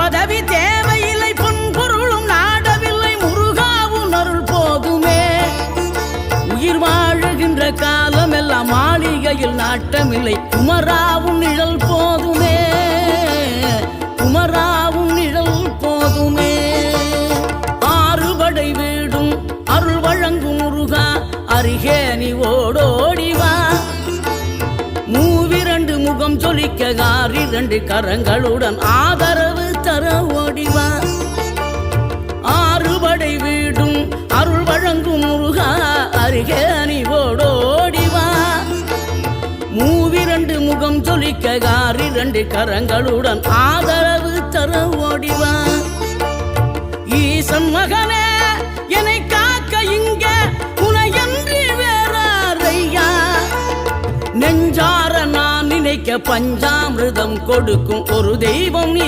பதவி தேவையில்லை பொன்பொருளும் நாடவில்லை முருகாவும் அருள் போதுமே உயிர் வாழுகின்ற காலம் எல்லாம் மாளிகையில் நாட்டமில்லை குமராவும் நிழல் போதுமே குமராவும் நிழல் போதுமே ஆறுபடை வீடும் அருள் வழங்கும் முருகா அருகே நீ ஓடோடிவா மூவிரண்டு முகம் சொலிக்க ஆறிரண்டு கரங்களுடன் ஆதரவு தர ஓடிவா ஆறுபடை வீடும் அருள் வழங்கும் முருகா அருகே நீ ஓடோடிவா மூவிரண்டு முகம் சொலிக்க ஆறிரண்டு கரங்களுடன் ஆதரவு தர ஓடிவா ஈசன் மகனே என்னை காக்க இங்க உனையன்றி வேறாரையா நெஞ்சார நான் நினைக்க பஞ்சாமிர்தம் கொடுக்கும் ஒரு தெய்வம் நீ